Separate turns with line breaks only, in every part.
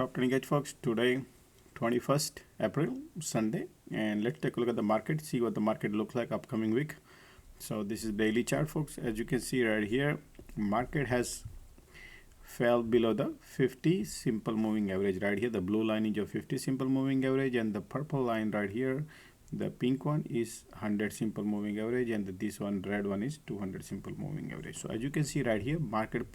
Afternoon, guys, folks. Today, 21st April, Sunday, and let's take a look at the market, see what the market looks like upcoming week. So this is daily chart, folks. As you can see right here, market has fell below the 50 simple moving average right here. The blue line is your 50 simple moving average, and the purple line right here, the pink one, is 100 simple moving average, and this one, red one, is 200 simple moving average. So as you can see right here, market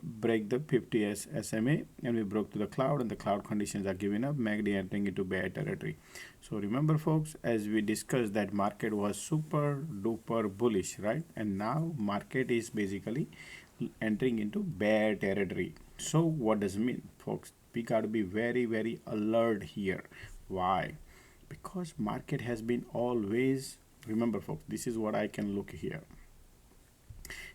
break the 50s SMA, and we broke to the cloud, and the cloud conditions are giving up, MACD entering into bear territory. So remember, folks, as we discussed, that market was super duper bullish, right? And now market is basically entering into bear territory. So what does it mean, folks? We got to be very alert here. Why? Because market has been always, remember, folks, this is what I can look here.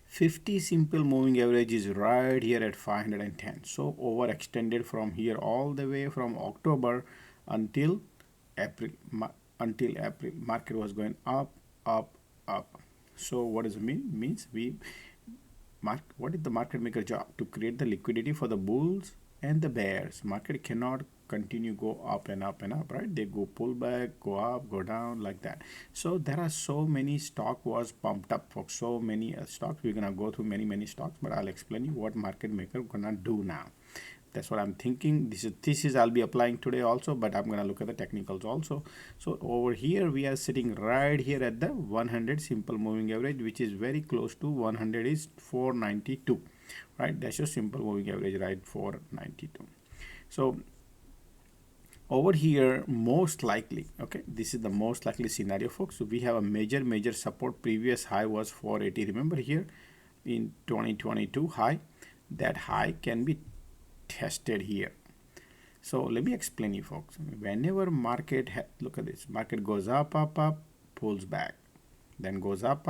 50 simple moving average is right here at 510. So overextended from here all the way from October until April. Market was going up. So what does it mean? Means what is the market maker job? To create the liquidity for the bulls and the bears. Market cannot continue go up and up, right? They go pull back, go up, go down, like that. So there are so many stock was pumped up for so many stocks. We're gonna go through many stocks, but I'll explain you what market maker gonna do now. That's what I'm thinking. This is I'll be applying today also, but I'm gonna look at the technicals also. So over here we are sitting right here at the 100 simple moving average, which is very close to 100 is 492, right? That's your simple moving average, right? 492. So over here, most likely, okay, this is the most likely scenario, folks. So we have a major support. Previous high was 480. Remember here in 2022 high, that high can be tested here. So let me explain you, folks. Whenever market, look at this, market goes up, pulls back, then goes up,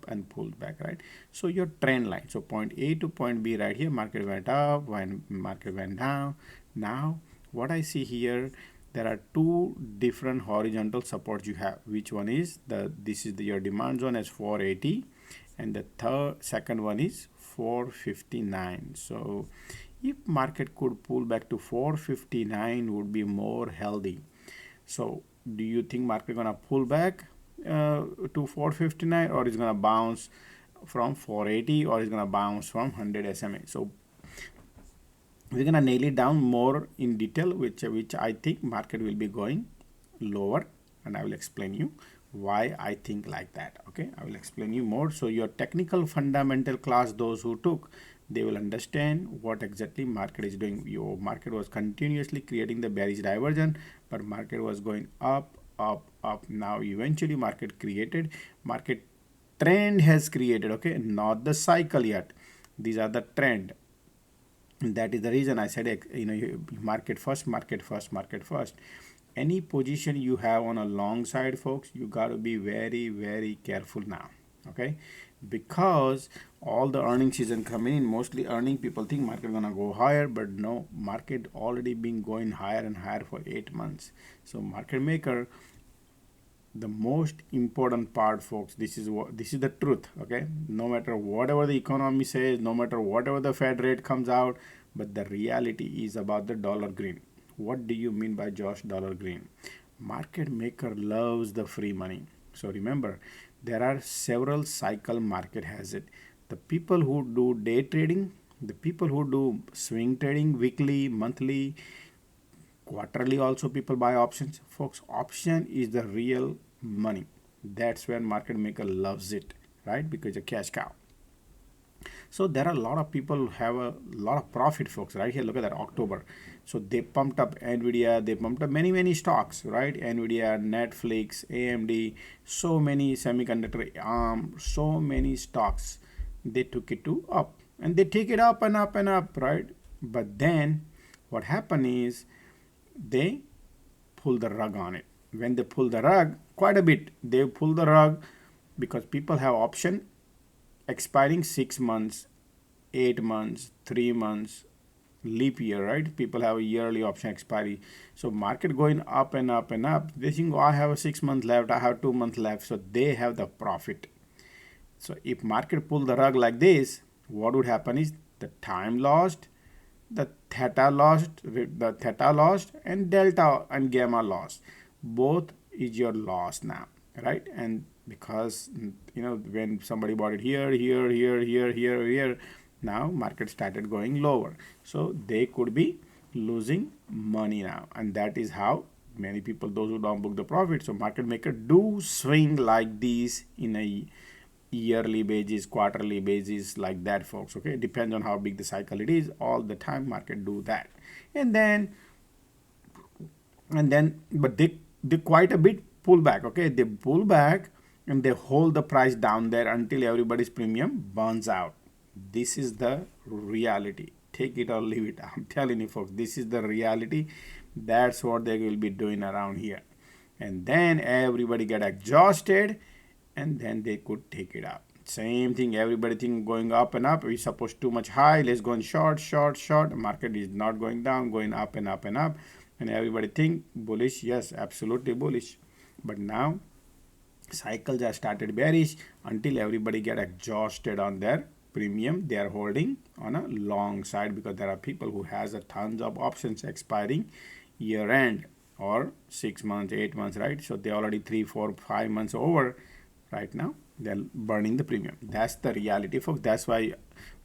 and pulls back, right? So your trend line, so point A to point B right here, market went up, when market went down. Now what I see here, there are two different horizontal supports you have. Which one is this is your demand zone as 480, and the second one is 459. So if market could pull back to 459, would be more healthy. So do you think market gonna pull back to 459, or is gonna bounce from 480, or is gonna bounce from 100 SMA? So we're gonna nail it down more in detail, which I think market will be going lower, and I will explain you why I think like that. Okay, I will explain you more. So your technical fundamental class, those who took, they will understand what exactly market is doing. Your market was continuously creating the bearish diversion, but market was going up. Now eventually market trend has created, okay, not the cycle yet. These are the trend. That is the reason I said, market first. Any position you have on a long side, folks, you got to be very careful now, okay? Because all the earning season coming in, mostly earning, people think market gonna go higher, but no, market already been going higher and higher for 8 months. So market maker, the most important part, folks, this is the truth, okay? No matter whatever the economy says, no matter whatever the Fed rate comes out, but the reality is about the dollar green. What do you mean by Josh dollar green? Market maker loves the free money. So remember, there are several cycle market has it. The people who do day trading, the people who do swing trading, weekly, monthly, quarterly, also people buy options. Folks, option is the real money. That's when market maker loves it, right? Because a cash cow. So there are a lot of people who have a lot of profit, folks, right here. Look at that, October. So they pumped up Nvidia, they pumped up many stocks, right? Nvidia, Netflix, AMD, so many semiconductor, so many stocks. They took it to up, and they take it up and up, right? But then what happened is they pull the rug on it. When they pull the rug, quite a bit, they pull the rug because people have option expiring 6 months, 8 months, 3 months, leap year, right? People have a yearly option expiry. So market going up and up. They think, oh, I have a 6 month left, I have 2 months left. So they have the profit. So if market pull the rug like this, what would happen is the time lost the theta lost and delta and gamma lost. Both is your loss now, right? And because when somebody bought it here, now market started going lower, so they could be losing money now, and that is how many people, those who don't book the profit. So market maker do swing like these in a yearly basis, quarterly basis, like that, folks. Okay, depends on how big the cycle it is. All the time market do that, and then but they quite a bit pull back. Okay, they pull back and they hold the price down there until everybody's premium burns out. This is the reality. Take it or leave it. I'm telling you, folks, this is the reality. That's what they will be doing around here, and then everybody get exhausted, and then they could take it out. Same thing, everybody think going up and up. We suppose too much high, let's go in short. Market is not going down, going up and up and up, and everybody think bullish. Yes, absolutely bullish. But now cycles are started bearish until everybody get exhausted on their premium they are holding on a long side, because there are people who has a tons of options expiring year end or 6 months, 8 months, right? So they already 3, 4, 5 months over. Right now they're burning the premium. That's the reality, folks. That's why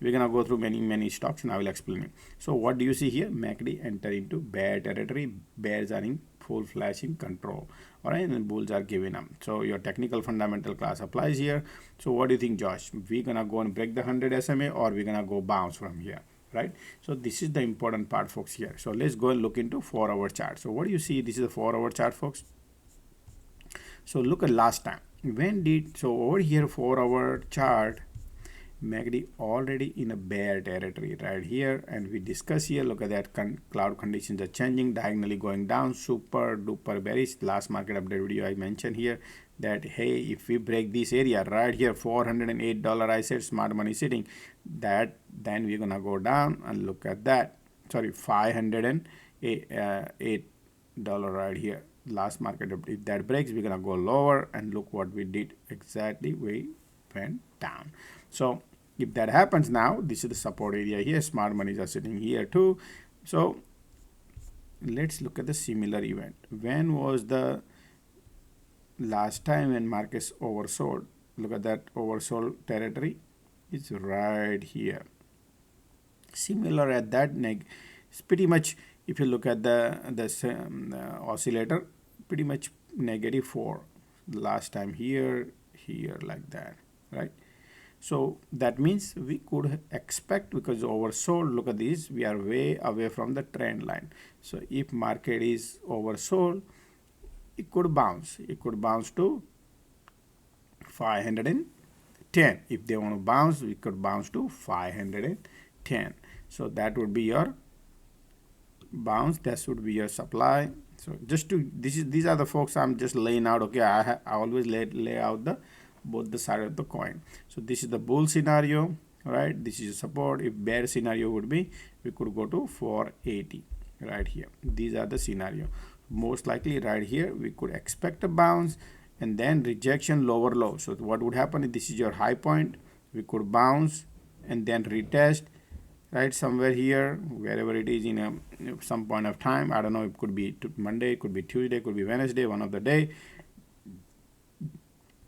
we're gonna go through many stocks and I will explain it. So what do you see here? MACD enter into bear territory. Bears are in full flashing control, all right, and bulls are giving up. So your technical fundamental class applies here. So what do you think, Josh? We're gonna go and break the 100 SMA, or we're gonna go bounce from here, right? So this is the important part, folks, here. So let's go and look into 4-hour chart. So what do you see? This is a 4-hour chart, folks. So look at last time. So over here, 4-hour chart, MACD already in a bear territory right here, and we discuss here. Look at that, cloud conditions are changing, diagonally going down, super duper bearish. Last market update video I mentioned here that, hey, if we break this area right here, $408, I said smart money sitting, that then we're gonna go down, and look at that, sorry, $508 right here. Last market, if that breaks, we're gonna go lower, and look what we did exactly. We went down. So if that happens now, this is the support area here. Smart monies are sitting here too. So let's look at the similar event. When was the last time when markets oversold? Look at that oversold territory. It's right here. Similar at that it's pretty much, if you look at the oscillator, pretty much -4 last time here like that, right? So that means we could expect, because oversold, look at this, we are way away from the trend line. So if market is oversold, it could bounce to 510. If they want to bounce, we could bounce to 510. So that would be your bounce, that would be your supply. So just to these are the folks I'm just laying out. Okay, I always lay out the both the side of the coin. So this is the bull scenario, right? This is support. If bear scenario would be, we could go to 480 right here. These are the scenario. Most likely right here we could expect a bounce, and then rejection, lower low. So what would happen if this is your high point, we could bounce and then retest right somewhere here, wherever it is in some point of time. I don't know, it could be Monday, it could be Tuesday, it could be Wednesday, one of the day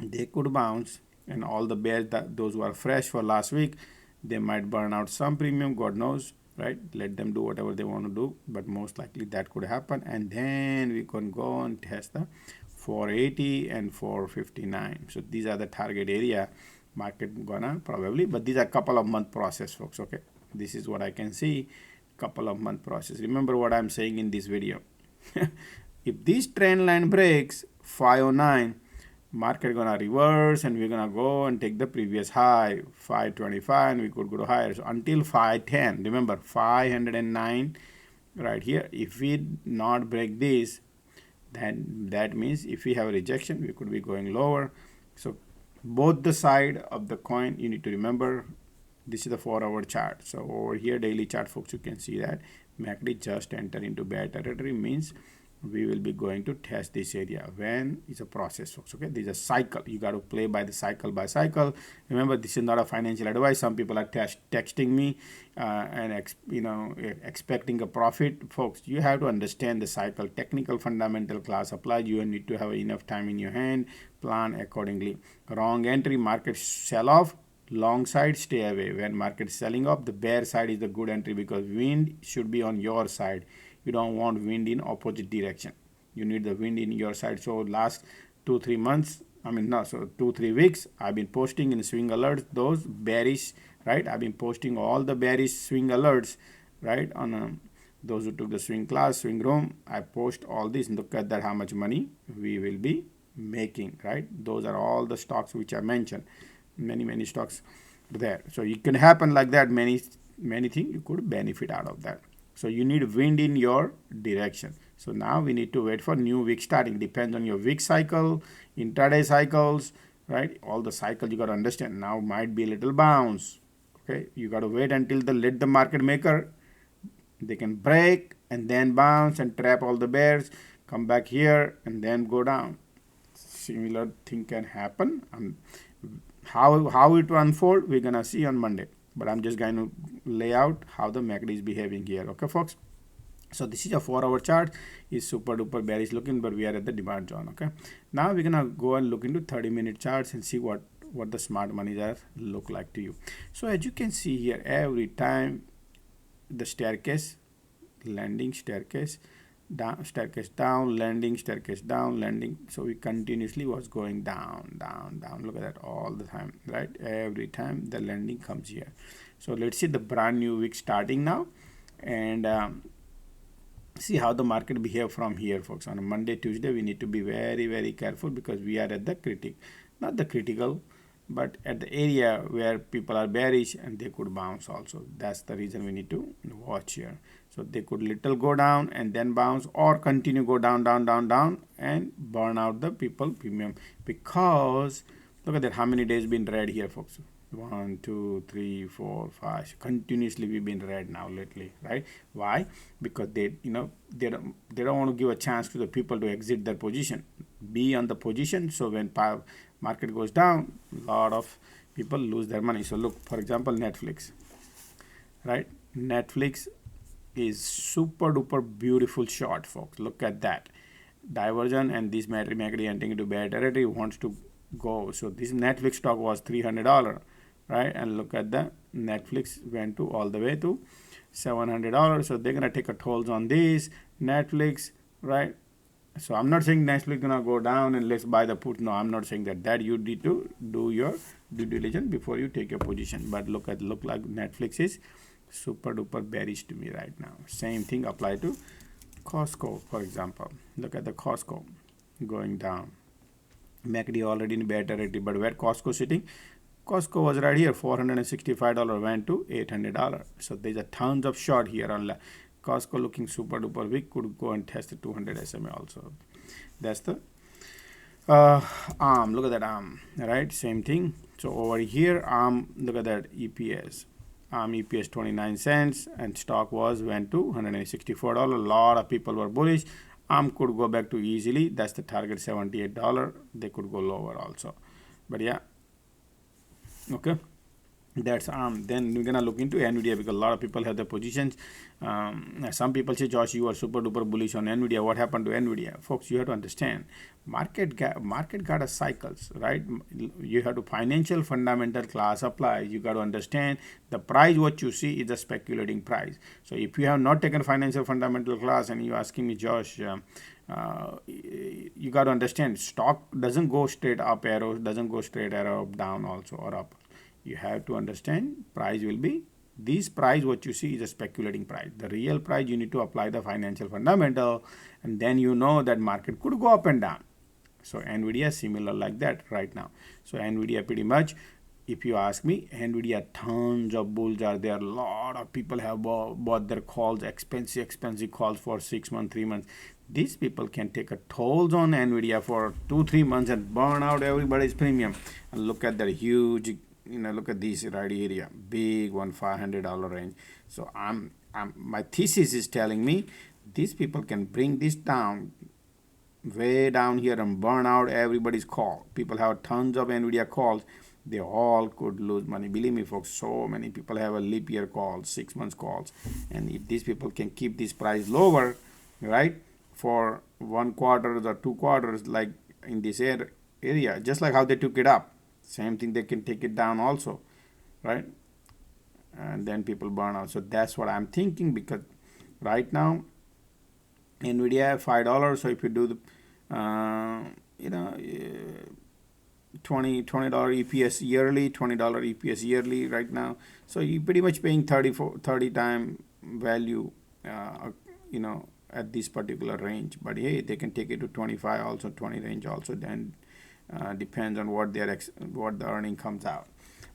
they could bounce, and all the bears, those who are fresh for last week, they might burn out some premium, God knows, right? Let them do whatever they want to do, but most likely that could happen, and then we can go and test the 480 and 459. So these are the target area market gonna probably, but these are couple of month process, folks. Okay, this is what I can see, couple of month process. Remember what I'm saying in this video. If this trend line breaks 509, market gonna reverse, and we're gonna go and take the previous high 525, and we could go to higher. So until 510, remember 509 right here. If we not break this, then that means if we have a rejection, we could be going lower. So both the side of the coin you need to remember. This is the 4-hour chart. So over here, daily chart, folks, you can see that MACD just enter into bear territory, means we will be going to test this area. When is a process, folks. Okay, this is a cycle. You got to play by the cycle by cycle. Remember, this is not a financial advice. Some people are texting me and expecting a profit. Folks, you have to understand the cycle. Technical fundamental class applies. You need to have enough time in your hand. Plan accordingly. Wrong entry, market sell off. Long side, stay away. When market is selling off, the bear side is the good entry, because wind should be on your side. You don't want wind in opposite direction. You need the wind in your side. So last 2-3 months, so 2-3 weeks, I've been posting in swing alerts those bearish, right? I've been posting all the bearish swing alerts, right? On those who took the swing class, swing room, I post all this. Look at that, how much money we will be making, right? Those are all the stocks which I mentioned. Many stocks there. So it can happen like that. Many things you could benefit out of that. So you need wind in your direction. So now we need to wait for new week starting. Depends on your week cycle, intraday cycles, right? All the cycles you got to understand. Now might be a little bounce. Okay, you got to wait until let the market maker, they can break and then bounce and trap all the bears, come back here and then go down. Similar thing can happen. How it will unfold, we're gonna see on Monday. But I'm just going to lay out how the market is behaving here. Okay, folks. So this is a 4-hour chart. Is super duper bearish looking, but we are at the demand zone. Okay. Now we're gonna go and look into 30-minute charts and see what the smart monies are look like to you. So as you can see here, every time the staircase, landing, staircase down, landing, staircase down, landing. So we continuously was going down. Look at that all the time, right? Every time the landing comes here. So let's see the brand new week starting now, and see how the market behave from here, folks. On a Monday, Tuesday, we need to be very careful, because we are at the not the critical, but at the area where people are bearish and they could bounce also. That's the reason we need to watch here. So they could little go down and then bounce, or continue go down and burn out the people premium. Because look at that, how many days been red here, folks. 1, 2, 3, 4, 5. Continuously we've been red now lately, right? Why? Because they don't want to give a chance to the people to exit their position, be on the position. So when market goes down, a lot of people lose their money. So look, for example, Netflix, right? Netflix is super duper beautiful short, folks. Look at that diversion, and this market entering into bear territory, wants to go. So this Netflix stock was $300, right? And look at the Netflix went to all the way to $700. So they're gonna take a tolls on this Netflix, right? So I'm not saying Netflix gonna go down and let's buy the put. No, I'm not saying that you need to do your due diligence before you take your position. But look like Netflix is super duper bearish to me right now. Same thing apply to Costco, for example. Look at the Costco going down. MACD already in bear territory, but where Costco sitting? Costco was right here, $465 went to $800. So there's a tons of short here on Costco, looking super duper weak. Could go and test the 200 SMA also. That's the ARM. Look at that ARM, right? Same thing. So over here, ARM, look at that EPS. EPS 29 cents, and stock went to $164. A lot of people were bullish. Could go back to easily. That's the target, $78. They could go lower also. But yeah, okay. That's then we're gonna look into Nvidia, because a lot of people have their positions. Some people say, Josh, you are super duper bullish on Nvidia. What happened to Nvidia? Folks, you have to understand, market got a cycles, right? You have to financial fundamental class apply. You got to understand the price what you see is a speculating price. So if you have not taken financial fundamental class and you asking me, Josh, you got to understand, stock doesn't go straight up arrow, doesn't go straight arrow up, down also, or up. You have to understand price will be this price what you see is a speculating price. The real price you need to apply the financial fundamental, and then you know that market could go up and down. So Nvidia similar like that right now. So Nvidia pretty much, if you ask me, Nvidia tons of bulls are there. A lot of people have bought their calls, expensive calls for 6 months, 3 months. These people can take a tolls on Nvidia for 2-3 months and burn out everybody's premium. And look at that huge, look at this right area, big one, $500 range. So my thesis is telling me these people can bring this down, way down here, and burn out everybody's call. People have tons of Nvidia calls. They all could lose money. Believe me, folks, so many people have a leap year calls, 6 months calls. And if these people can keep this price lower, right, for 1 quarter or 2 quarters, like in this area, just like how they took it up, same thing, they can take it down also, right? And then people burn out. So that's what I'm thinking, because right now Nvidia $5. So if you do the you know, $20 EPS yearly, $20 EPS yearly right now. So you're pretty much paying 30 time value, you know, at this particular range. But hey, they can take it to 25 also, 20 range also. Then depends on what what the earning comes out.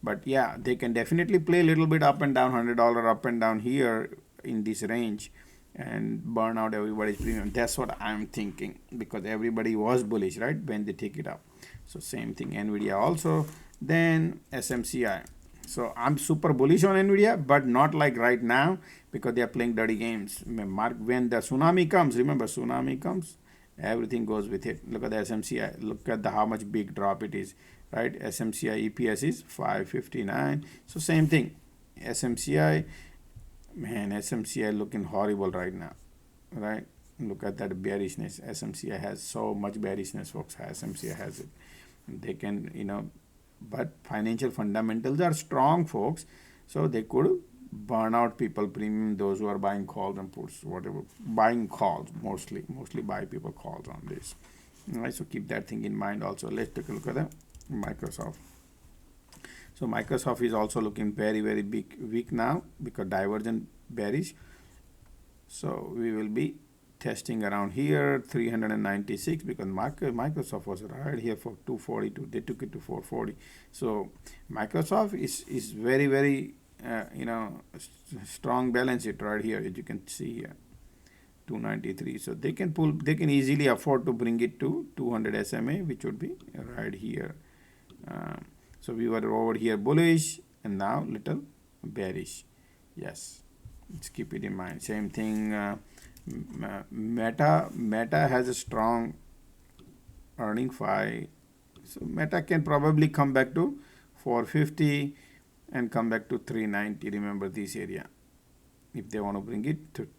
But yeah, they can definitely play a little bit up and down, $100 up and down here in this range, and burn out everybody's premium. That's what I'm thinking, because everybody was bullish, right, when they take it up. So same thing, Nvidia also. Then SMCI. So I'm super bullish on Nvidia, but not like right now, because they are playing dirty games. When the tsunami comes, remember, tsunami comes, everything goes with it. Look at the SMCI. Look at how much big drop it is, right? SMCI EPS is 559. So same thing, SMCI. Man, SMCI looking horrible right now, right? Look at that bearishness. SMCI has so much bearishness, folks. SMCI has it. They can, you know, but financial fundamentals are strong, folks. So they could burn out people premium, those who are buying calls and puts, whatever, buying calls, mostly buy people calls on this. All right, so keep that thing in mind also. Let's take a look at the Microsoft. So Microsoft is also looking very, very big weak now, because divergent bearish. So we will be testing around here 396, because Microsoft was right here for 242. They took it to 440. So Microsoft is very, very you know, strong balance sheet right here, as you can see here, 293. So they can easily afford to bring it to 200 SMA, which would be right here. So we were over here bullish, and now little bearish. Yes, let's keep it in mind. Same thing, Meta has a strong earning 5. So Meta can probably come back to 450 and come back to 390. Remember this area, if they want to bring it to,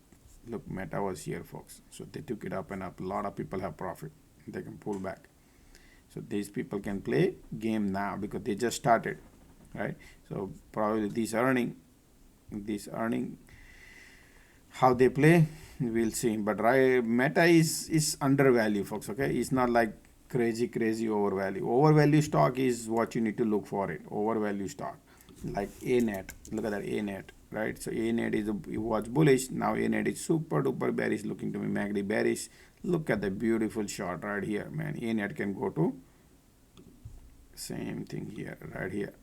look, Meta was here, folks. So they took it up and up. A lot of people have profit. They can pull back. So these people can play game now, because they just started, right? So probably this earning, how they play, we'll see. But right, Meta is undervalued, folks. Okay, it's not like crazy overvalue. Overvalue stock is what you need to look for. It overvalue stock, like ANET. Look at that ANET, right? So ANET was bullish. Now ANET is super duper bearish, looking to be MACD bearish. Look at the beautiful shot right here, man. ANET can go to, same thing here, right here.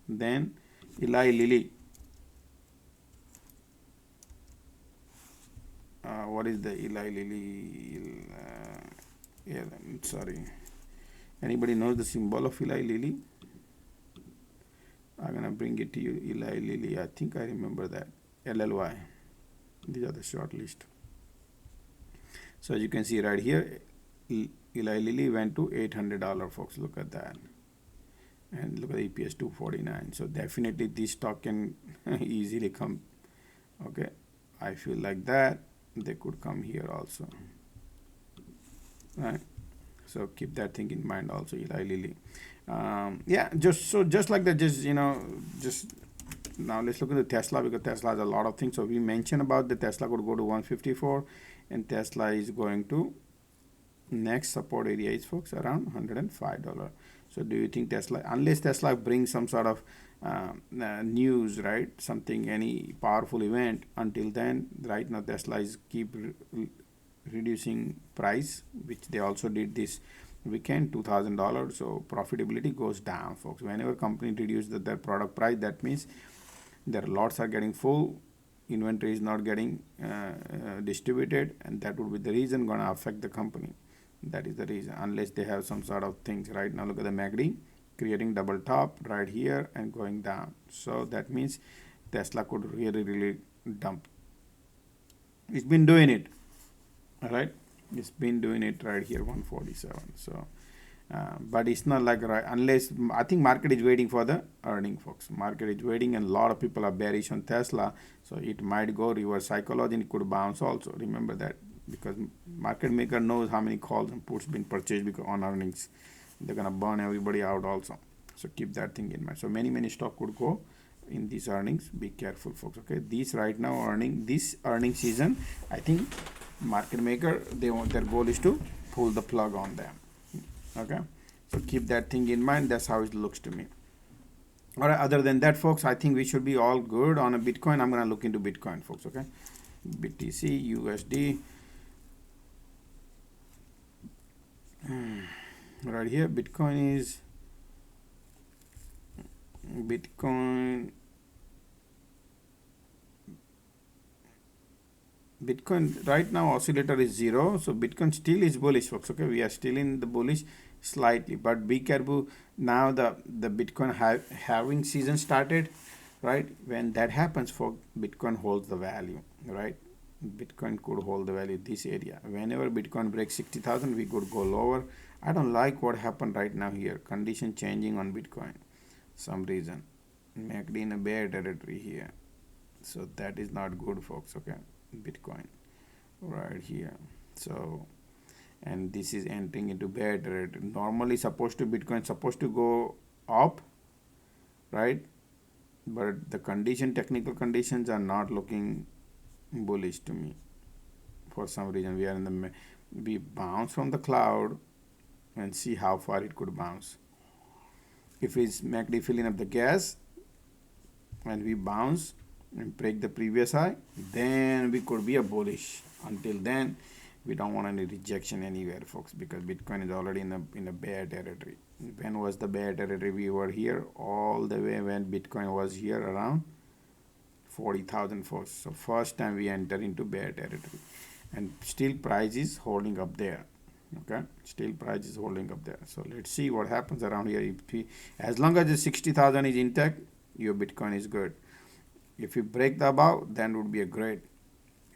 Then Eli Lilly. What is the Eli Lilly? Yeah, sorry. Anybody knows the symbol of Eli Lilly? I'm gonna bring it to you. Eli Lilly. I think I remember that. LLY. These are the short list. So as you can see right here, Eli Lilly went to $800, folks. Look at that. And look at the EPS 249. So definitely this stock can easily come. Okay, I feel like that they could come here also, right? So keep that thing in mind also, Eli Lilly. Yeah, just like that, just now let's look at the Tesla, because Tesla has a lot of things. So we mentioned about the Tesla could go to 154, and Tesla is going to, next support area is, folks, around $105. So do you think Tesla, unless Tesla brings some sort of news, right, something, any powerful event, until then, right now Tesla is keep reducing price, which they also did this weekend, $2,000. So profitability goes down, folks. Whenever company reduce their product price, that means their lots are getting full, inventory is not getting distributed, and that would be the reason gonna affect the company. That is the reason, unless they have some sort of things. Right now look at the MACD creating double top right here and going down. So that means Tesla could really dump. It's been doing it. All right, it's been doing it right here, 147. So but it's not like right, unless I think market is waiting for the earning, folks. Market is waiting, and a lot of people are bearish on Tesla, so it might go reverse psychology and it could bounce also. Remember that, because market maker knows how many calls and puts been purchased because on earnings. They're gonna burn everybody out also. So keep that thing in mind. So many stock could go in these earnings. Be careful, folks. Okay, these right now earning, this earning season, I think market maker, they want, their goal is to pull the plug on them. Okay, so keep that thing in mind. That's how it looks to me. All right, other than that, folks, I think we should be all good on a Bitcoin. I'm gonna look into Bitcoin, folks. Okay, BTC USD right here. Bitcoin right now oscillator is 0, so Bitcoin still is bullish, folks. Okay, we are still in the bullish slightly, but be careful. Now the Bitcoin halving season started, right? When that happens, for Bitcoin holds the value, right? Bitcoin could hold the value this area. Whenever Bitcoin breaks 60,000, we could go lower. I don't like what happened right now here. Condition changing on Bitcoin, some reason. MACD in a bear territory here, so that is not good, folks. Okay, Bitcoin right here. So, and this is entering into bear territory. Normally Bitcoin supposed to go up, right? But the technical conditions are not looking bullish to me. For some reason, we are in the, we bounce from the cloud and see how far it could bounce. If it's MACD filling up the gas and we bounce and break the previous high, then we could be a bullish. Until then, we don't want any rejection anywhere, folks, because Bitcoin is already in a bear territory. When was the bear territory? We were here all the way when Bitcoin was here around 40,000, folks. So first time we enter into bear territory, and still price is holding up there. Okay, still price is holding up there. So let's see what happens around here. If we, as long as the 60,000 is intact, your Bitcoin is good. If you break the above, then would be a great,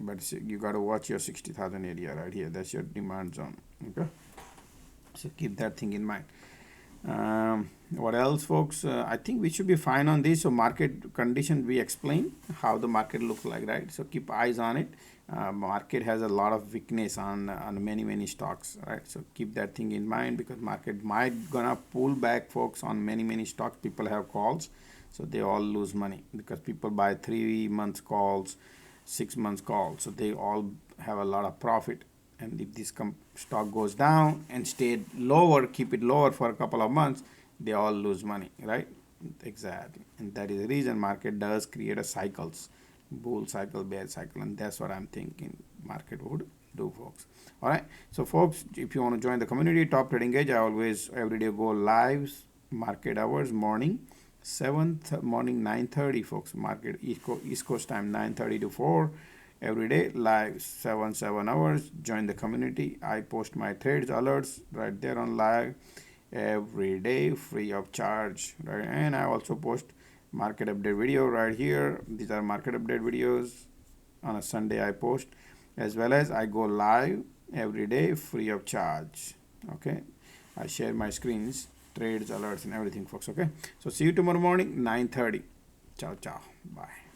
but you got to watch your 60,000 area right here. That's your demand zone. Okay, so keep that thing in mind. What else, folks? I think we should be fine on this. So market condition, we explain how the market looks like, right? So keep eyes on it. Market has a lot of weakness on many stocks, right? So keep that thing in mind, because market might gonna pull back, folks, on many stocks. People have calls, so they all lose money because people buy 3 months calls, 6 months calls, so they all have a lot of profit. And if this stock goes down and stay lower, keep it lower for a couple of months, they all lose money, right? Exactly. And that is the reason market does create a cycles, bull cycle, bear cycle, and that's what I'm thinking market would do, folks. All right, so folks, if you want to join the community Top Trading Edge, I always every day go live market hours, morning 9:30, folks. Market East Coast time, 9:30 to 4 every day, live 7 hours. Join the community. I post my trades alerts right there on live every day, free of charge, right? And I also post market update video right here. These are market update videos. On a Sunday I post, as well as I go live every day free of charge. Okay, I share my screens, trades alerts and everything, folks. Okay, so see you tomorrow morning 9:30. Ciao, bye.